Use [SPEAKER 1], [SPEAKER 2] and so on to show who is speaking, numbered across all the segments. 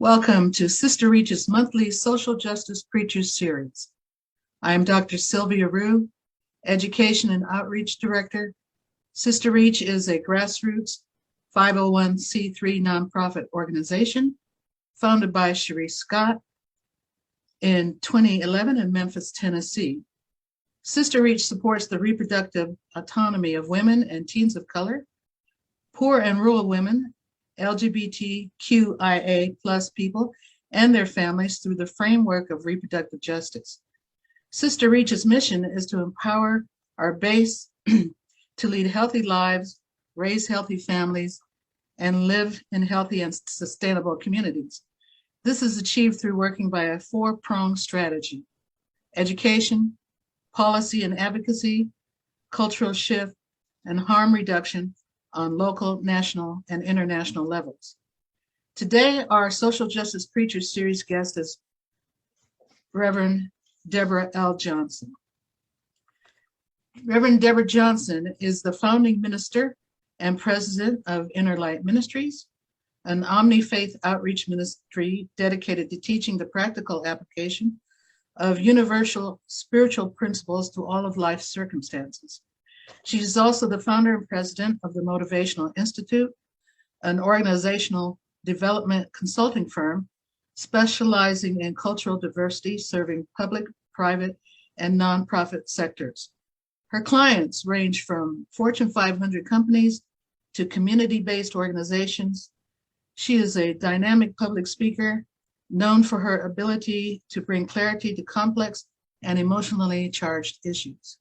[SPEAKER 1] Welcome to Sister Reach's monthly Social Justice Preachers Series. I am Dr. Sylvia Rue, Education and Outreach Director. Sister Reach is a grassroots 501c3 nonprofit organization founded by Cherie Scott in 2011 in Memphis, Tennessee. Sister Reach supports the reproductive autonomy of women and teens of color, poor and rural women, LGBTQIA+ people, and their families through the framework of reproductive justice. Sister Reach's mission is to empower our base to lead healthy lives, raise healthy families, and live in healthy and sustainable communities. This is achieved through working by a four-pronged strategy: education, policy and advocacy, cultural shift, and harm reduction on local, national, and international levels. Today, our Social Justice Preachers Series guest is Reverend Deborah L. Johnson. Reverend Deborah Johnson is the founding minister and president of Inner Light Ministries, an omni-faith outreach ministry dedicated to teaching the practical application of universal spiritual principles to all of life's circumstances. She is also the founder and president of the Motivational Institute, an organizational development consulting firm specializing in cultural diversity, serving public, private, and nonprofit sectors. Her clients range from Fortune 500 companies to community-based organizations. She is a dynamic public speaker, known for her ability to bring clarity to complex and emotionally charged issues.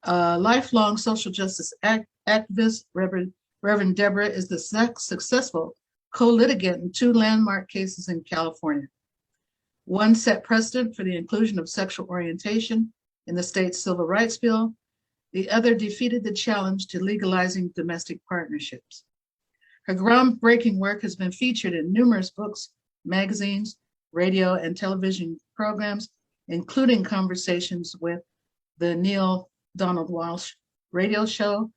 [SPEAKER 1] A lifelong social justice activist, Reverend Deborah is the successful co-litigant in two landmark cases in California. One set precedent for the inclusion of sexual orientation in the state's civil rights bill. The other defeated the challenge to legalizing domestic partnerships. Her groundbreaking work has been featured in numerous books, magazines, radio, and television programs, including conversations with the Neil Donald Walsh radio show,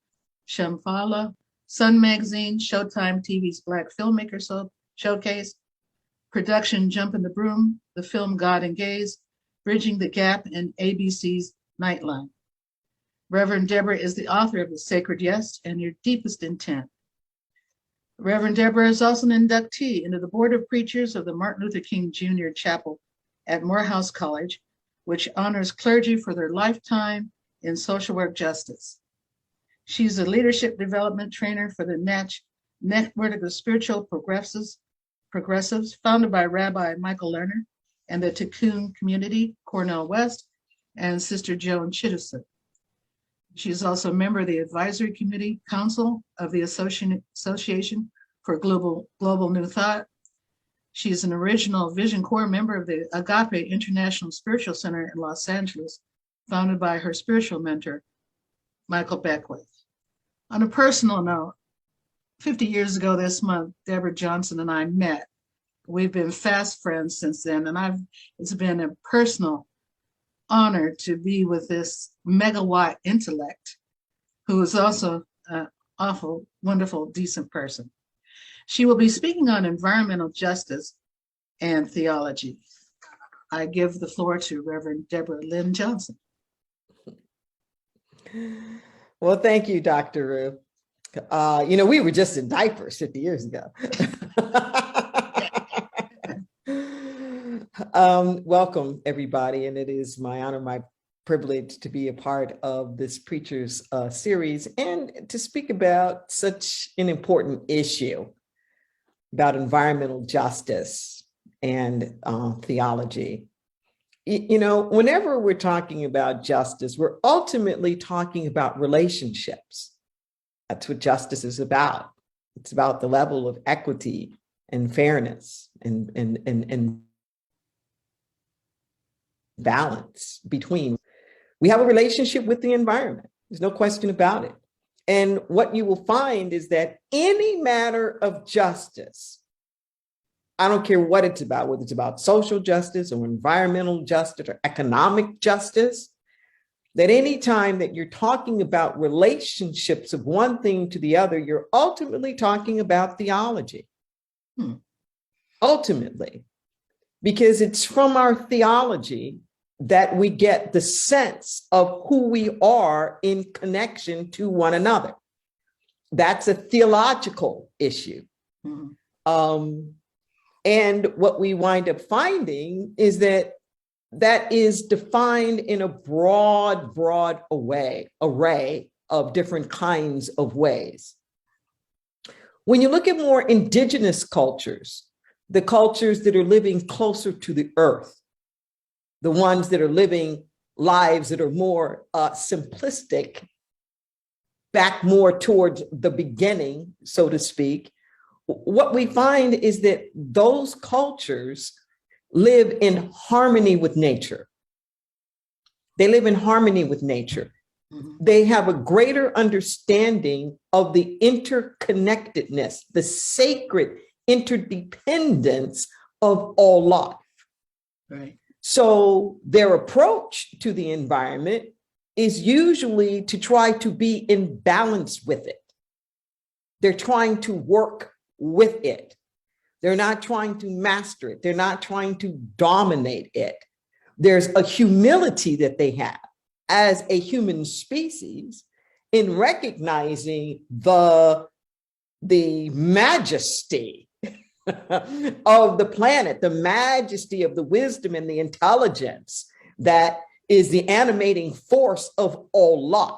[SPEAKER 1] Shambhala, Sun Magazine, Showtime TV's Black Filmmaker Showcase, production Jump in the Broom, the film God and Gaze, Bridging the Gap, and ABC's Nightline. Reverend Deborah is the author of The Sacred Yes and Your Deepest Intent. Reverend Deborah is also an inductee into the Board of Preachers of the Martin Luther King Jr. Chapel at Morehouse College, which honors clergy for their lifetime in social work justice. She's a leadership development trainer for the Network of Spiritual Progressives, founded by Rabbi Michael Lerner and the Tikkun Community, Cornell West, and Sister Joan Chittister. She's also a member of the Advisory Committee Council of the Association for Global New Thought. She's an original Vision Corps member of the Agape International Spiritual Center in Los Angeles, founded by her spiritual mentor, Michael Beckwith. On a personal note, 50 years ago this month, Deborah Johnson and I met. We've been fast friends since then, and it's been a personal honor to be with this megawatt intellect, who is also an awful, wonderful, decent person. She will be speaking on environmental justice and theology. I give the floor to Reverend Deborah Lynn Johnson.
[SPEAKER 2] Well, thank you, Dr. Rue. We were just in diapers 50 years ago. Welcome, everybody. And it is my honor, my privilege to be a part of this Preachers series and to speak about such an important issue about environmental justice and theology. Whenever we're talking about justice, we're ultimately talking about relationships. That's what justice is about. It's about the level of equity and fairness and balance between. We have a relationship with the environment. There's no question about it. And what you will find is that any matter of justice, I don't care what it's about, whether it's about social justice or environmental justice or economic justice, that any time that you're talking about relationships of one thing to the other, you're ultimately talking about theology. ultimately, because it's from our theology that we get the sense of who we are in connection to one another. That's a theological issue. Mm-hmm. And what we wind up finding is that that is defined in a broad array of different kinds of ways. When you look at more indigenous cultures, the cultures that are living closer to the earth, the ones that are living lives that are more simplistic, back more towards the beginning, so to speak, what we find is that those cultures live in harmony with nature. They live in harmony with nature. Mm-hmm. They have a greater understanding of the interconnectedness, the sacred interdependence of all life. Right. So their approach to the environment is usually to try to be in balance with it. They're trying to work with it. They're not trying to master it. They're not trying to dominate it. There's a humility that they have as a human species in recognizing the majesty of the planet, the majesty of the wisdom and the intelligence that is the animating force of all life.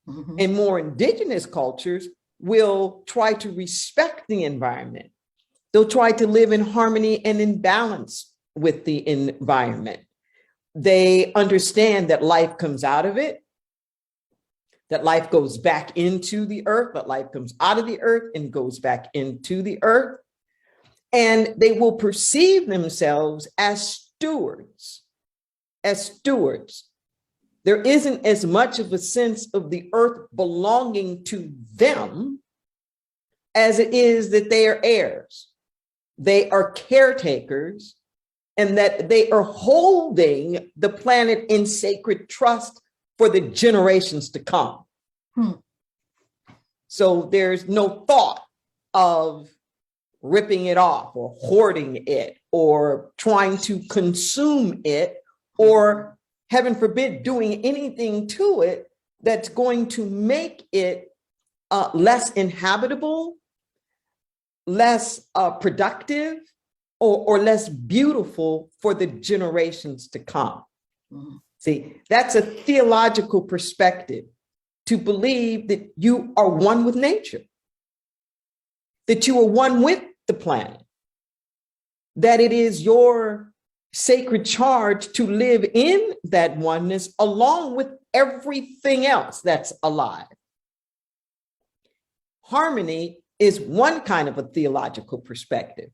[SPEAKER 2] Mm-hmm. And more indigenous cultures will try to respect the environment. They'll try to live in harmony and in balance with the environment. They understand that life comes out of it, that life goes back into the earth, but life comes out of the earth and goes back into the earth. And they will perceive themselves as stewards, There isn't as much of a sense of the earth belonging to them as it is that they are heirs. They are caretakers, and that they are holding the planet in sacred trust for the generations to come. So there's no thought of ripping it off or hoarding it or trying to consume it or, heaven forbid, doing anything to it that's going to make it less inhabitable, less productive, or less beautiful for the generations to come. Mm-hmm. See, that's a theological perspective, to believe that you are one with nature, that you are one with the planet, that it is your sacred charge to live in that oneness along with everything else that's alive. Harmony is one kind of a theological perspective.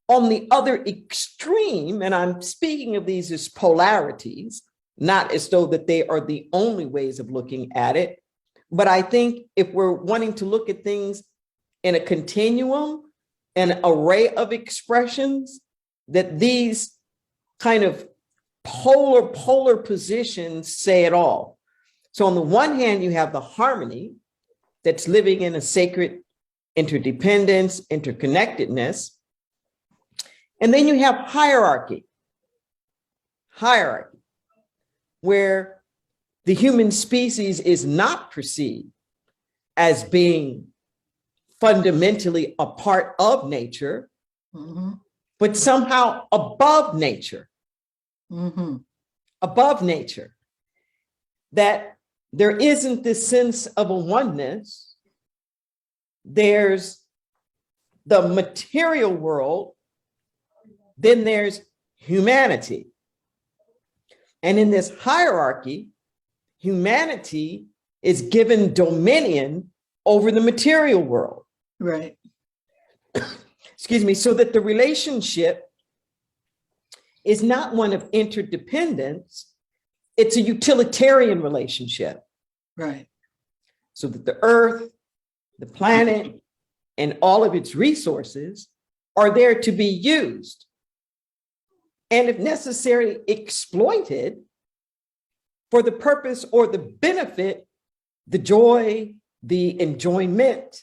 [SPEAKER 2] On the other extreme, and I'm speaking of these as polarities, not as though that they are the only ways of looking at it, but I think if we're wanting to look at things in a continuum, an array of expressions, that these kind of polar positions say it all. So on the one hand, you have the harmony that's living in a sacred interdependence, interconnectedness. And then you have hierarchy, where the human species is not perceived as being fundamentally a part of nature, mm-hmm. but somehow above nature, mm-hmm. above nature, that there isn't this sense of a oneness. There's the material world, then there's humanity. And in this hierarchy, humanity is given dominion over the material world. Right. Excuse me, so that the relationship is not one of interdependence, it's a utilitarian relationship. Right. So that the earth, the planet, and all of its resources are there to be used, and if necessary, exploited for the purpose or the benefit, the joy, the enjoyment,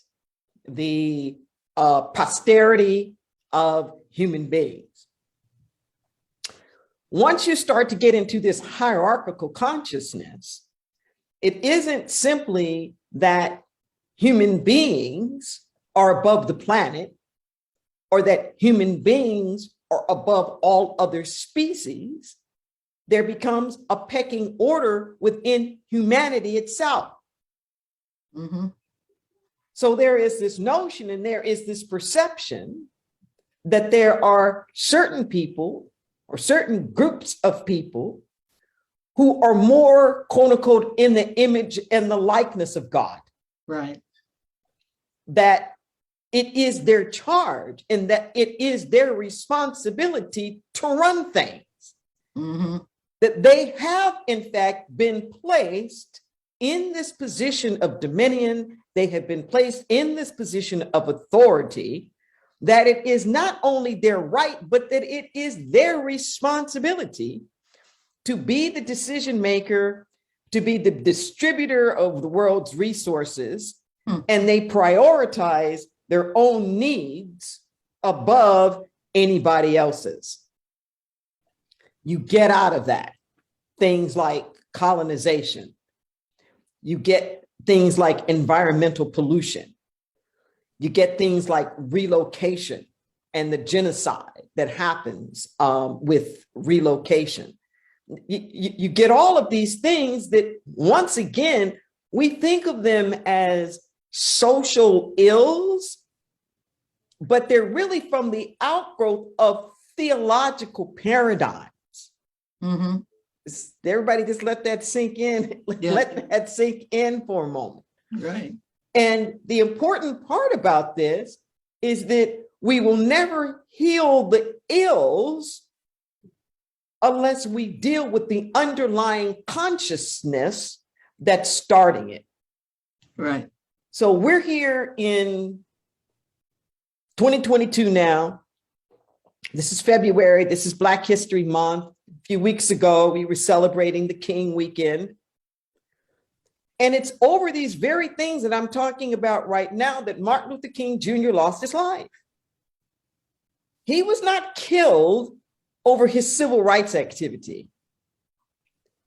[SPEAKER 2] the posterity of human beings. Once you start to get into this hierarchical consciousness, it isn't simply that human beings are above the planet or that human beings are above all other species. There becomes a pecking order within humanity itself.
[SPEAKER 1] Mm-hmm.
[SPEAKER 2] So there is this notion and there is this perception that there are certain people or certain groups of people who are more, quote unquote, in the image and the likeness of God.
[SPEAKER 1] Right.
[SPEAKER 2] That it is their charge and that it is their responsibility to run things.
[SPEAKER 1] Mm-hmm.
[SPEAKER 2] That they have, in fact, been placed in this position of dominion. They have been placed in this position of authority, that it is not only their right, but that it is their responsibility to be the decision maker, to be the distributor of the world's resources, and they prioritize their own needs above anybody else's. You get out of that things like colonization. You get things like environmental pollution. You get things like relocation and the genocide that happens with relocation. You get all of these things that, once again, we think of them as social ills, but they're really from the outgrowth of theological paradigms.
[SPEAKER 1] Mm-hmm.
[SPEAKER 2] Everybody just let that sink in.
[SPEAKER 1] Yeah.
[SPEAKER 2] Let that sink in for a moment.
[SPEAKER 1] Right.
[SPEAKER 2] And the important part about this is that we will never heal the ills unless we deal with the underlying consciousness that's starting it.
[SPEAKER 1] Right.
[SPEAKER 2] So we're here in 2022 now. This is February. This is Black History Month. A few weeks ago, we were celebrating the King Weekend. And it's over these very things that I'm talking about right now that Martin Luther King Jr. lost his life. He was not killed over his civil rights activity.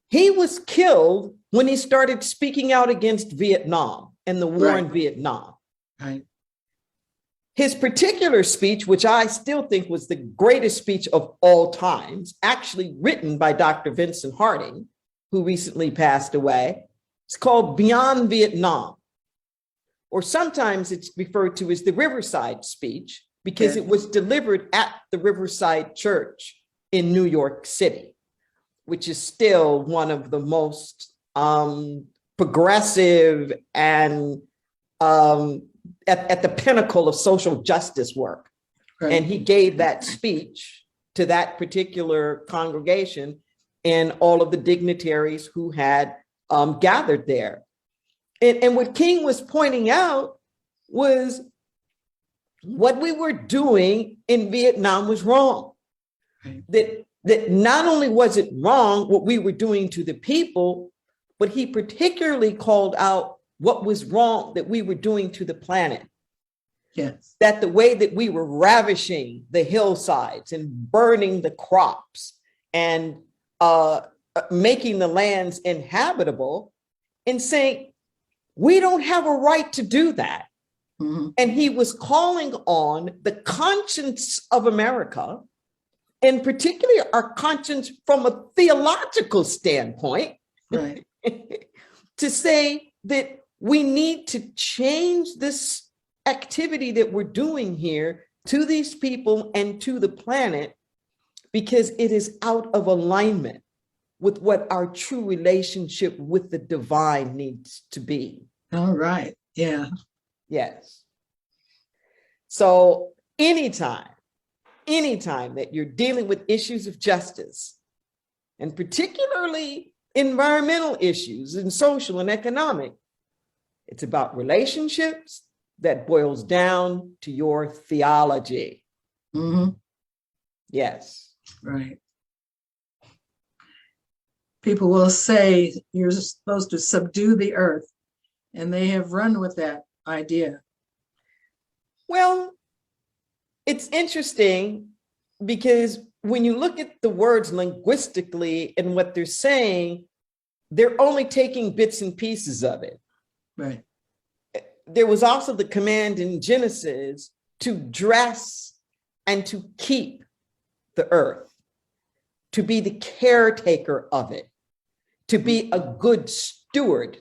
[SPEAKER 2] He was killed when he started speaking out against Vietnam and the war in Vietnam.
[SPEAKER 1] Right.
[SPEAKER 2] His particular speech, which I still think was the greatest speech of all times, actually written by Dr. Vincent Harding, who recently passed away. It's called Beyond Vietnam, or sometimes it's referred to as the Riverside speech, because it was delivered at the Riverside Church in New York City, which is still one of the most progressive and at the pinnacle of social justice work. Right. And he gave that speech to that particular congregation and all of the dignitaries who had gathered there. And what King was pointing out was what we were doing in Vietnam was wrong. Right. That not only was it wrong what we were doing to the people, but he particularly called out what was wrong that we were doing to the planet.
[SPEAKER 1] Yes.
[SPEAKER 2] That the way that we were ravishing the hillsides and burning the crops and making the lands inhabitable, and saying, we don't have a right to do that. Mm-hmm. And he was calling on the conscience of America, and particularly our conscience from a theological standpoint, right. to say that we need to change this activity that we're doing here to these people and to the planet, because it is out of alignment with what our true relationship with the divine needs to be.
[SPEAKER 1] All right. Yeah.
[SPEAKER 2] Yes. So anytime that you're dealing with issues of justice, and particularly environmental issues and social and economic, it's about relationships that boils down to your theology.
[SPEAKER 1] Mm-hmm.
[SPEAKER 2] Yes.
[SPEAKER 1] Right. People will say you're supposed to subdue the earth, and they have run with that idea.
[SPEAKER 2] Well, It's interesting because when you look at the words linguistically and what they're saying, they're only taking bits and pieces of it.
[SPEAKER 1] Right.
[SPEAKER 2] There was also the command in Genesis to dress and to keep the earth, to be the caretaker of it, to be a good steward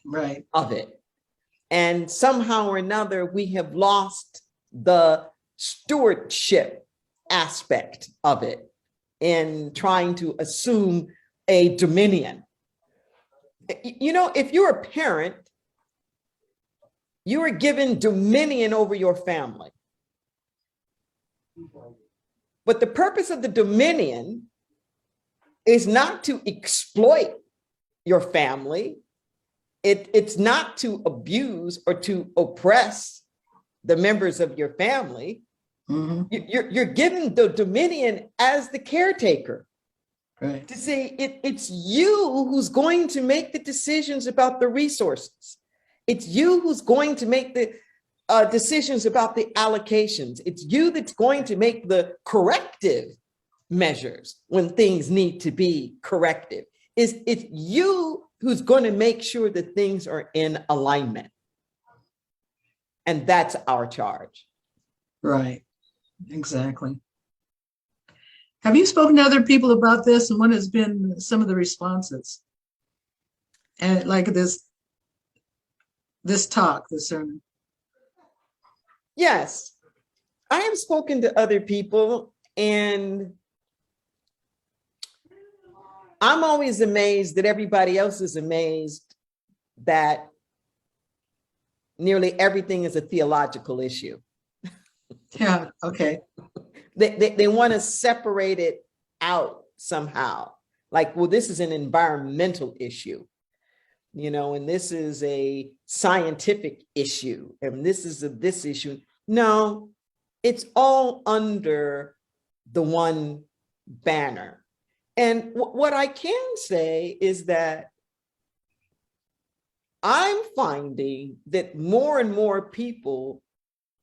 [SPEAKER 1] right.
[SPEAKER 2] of it. And somehow or another, we have lost the stewardship aspect of it in trying to assume a dominion. You know, if you're a parent, you are given dominion over your family. But the purpose of the dominion is not to exploit your family. It's not to abuse or to oppress the members of your family. Mm-hmm. You're given the dominion as the caretaker. Right. To say it's you who's going to make the decisions about the resources. It's you who's going to make the decisions about the allocations. It's you that's going to make the corrective measures when things need to be corrective. It's you who's going to make sure that things are in alignment. And that's our charge.
[SPEAKER 1] Right. Exactly. Have you spoken to other people about this, and what has been some of the responses? And like this sermon.
[SPEAKER 2] Yes, I have spoken to other people, and I'm always amazed that everybody else is amazed that nearly everything is a theological issue.
[SPEAKER 1] Yeah, okay.
[SPEAKER 2] They want to separate it out somehow. Like, well, this is an environmental issue, you know, and this is a scientific issue, and this is this issue. No, it's all under the one banner. And what I can say is that I'm finding that more and more people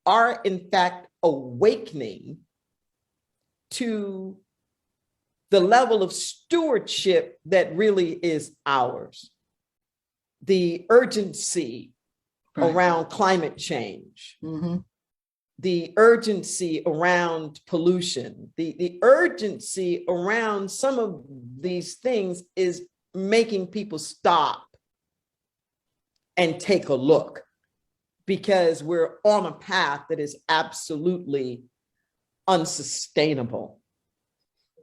[SPEAKER 2] are in fact awakening to the level of stewardship that really is ours. The urgency around climate change, mm-hmm. the urgency around pollution, the urgency around some of these things is making people stop and take a look, because we're on a path that is absolutely unsustainable.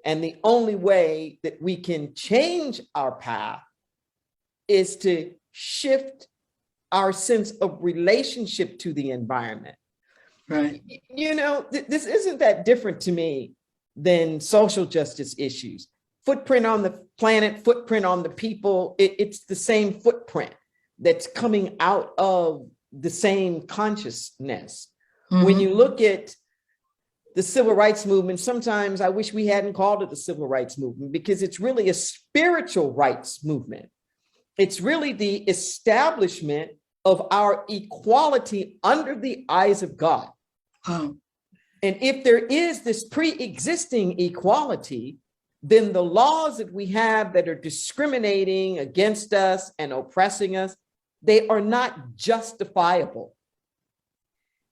[SPEAKER 2] And the only way that we can change our path is to shift our sense of relationship to the environment. Right. You know, this isn't that different to me than social justice issues. Footprint on the planet, footprint on the people, it's the same footprint that's coming out of the same consciousness. Mm-hmm. When you look at the civil rights movement, sometimes I wish we hadn't called it the civil rights movement, because it's really a spiritual rights movement. It's really the establishment of our equality under the eyes of God. And if there is this pre-existing equality, then the laws that we have that are discriminating against us and oppressing us, they are not justifiable.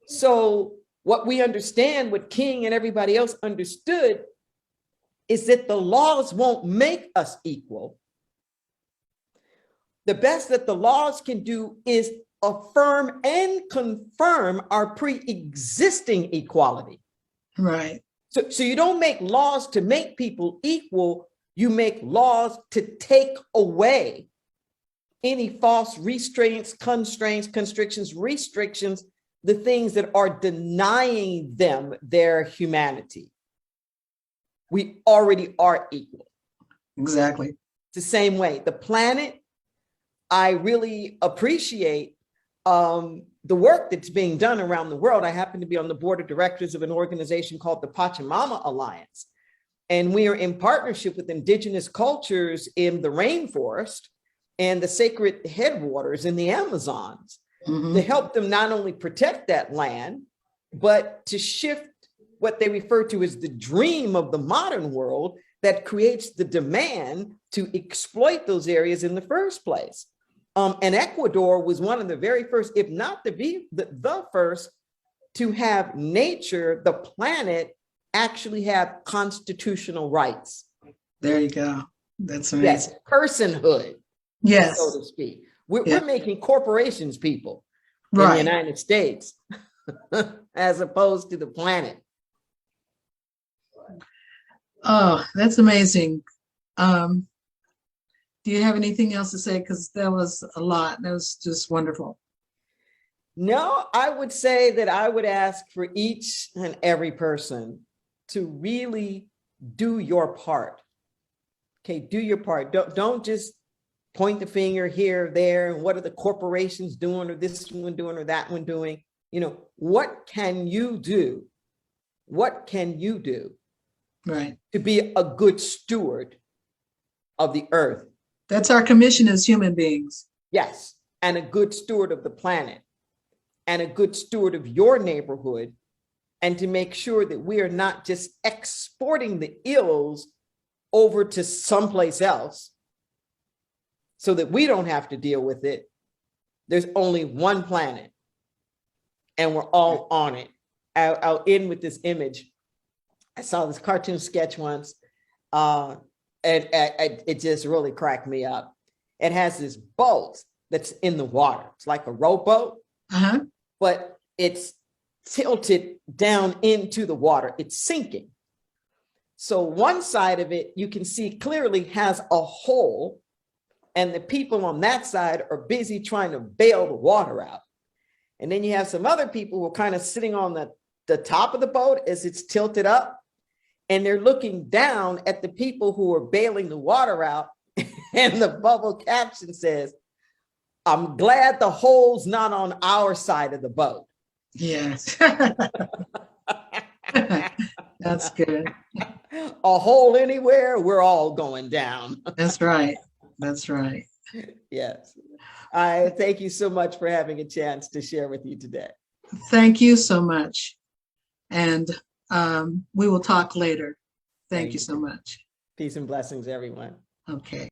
[SPEAKER 2] So what we understand, what King and everybody else understood, is that the laws won't make us equal. The best that the laws can do is affirm and confirm our pre-existing equality. Right. So you don't make laws to make people equal. You make laws to take away any false restraints, constrictions, restrictions, the things that are denying them their humanity. We already are equal.
[SPEAKER 1] Exactly.
[SPEAKER 2] It's the same way. The planet, I really appreciate the work that's being done around the world. I happen to be on the board of directors of an organization called the Pachamama Alliance. And we are in partnership with indigenous cultures in the rainforest and the sacred headwaters in the Amazons, mm-hmm. to help them not only protect that land, but to shift what they refer to as the dream of the modern world that creates the demand to exploit those areas in the first place. And Ecuador was one of the very first, if not the first, to have nature, the planet, actually have constitutional rights.
[SPEAKER 1] There you go. That's amazing.
[SPEAKER 2] Yes, personhood,
[SPEAKER 1] Yes.
[SPEAKER 2] so to speak. We're making corporations people in
[SPEAKER 1] Right.
[SPEAKER 2] the United States as opposed to the planet.
[SPEAKER 1] Oh, that's amazing. Do you have anything else to say? Because that was a lot. That was just wonderful.
[SPEAKER 2] No, I would say that I would ask for each and every person to really do your part. Okay, do your part. Don't just point the finger here, there, and what are the corporations doing, or this one doing, or that one doing? You know, what can you do? What can you do?
[SPEAKER 1] Right.
[SPEAKER 2] To be a good steward of the earth?
[SPEAKER 1] That's our commission as human beings.
[SPEAKER 2] Yes, and a good steward of the planet, and a good steward of your neighborhood, and to make sure that we are not just exporting the ills over to someplace else so that we don't have to deal with it. There's only one planet, and we're all on it. I'll end with this image. I saw this cartoon sketch once, and it just really cracked me up. It has this boat that's in the water. It's like a rowboat, but it's tilted down into the water. It's sinking. So one side of it, you can see clearly has a hole, and the people on that side are busy trying to bail the water out. And then you have some other people who are kind of sitting on the top of the boat as it's tilted up, and they're looking down at the people who are bailing the water out. And the bubble caption says, "I'm glad the hole's not on our side of the boat."
[SPEAKER 1] Yes. That's good.
[SPEAKER 2] A hole anywhere, we're all going down.
[SPEAKER 1] That's right. That's right.
[SPEAKER 2] Yes. I thank you so much for having a chance to share with you today.
[SPEAKER 1] Thank you so much. And we will talk later. Thank you so much.
[SPEAKER 2] Peace and blessings, everyone.
[SPEAKER 1] Okay.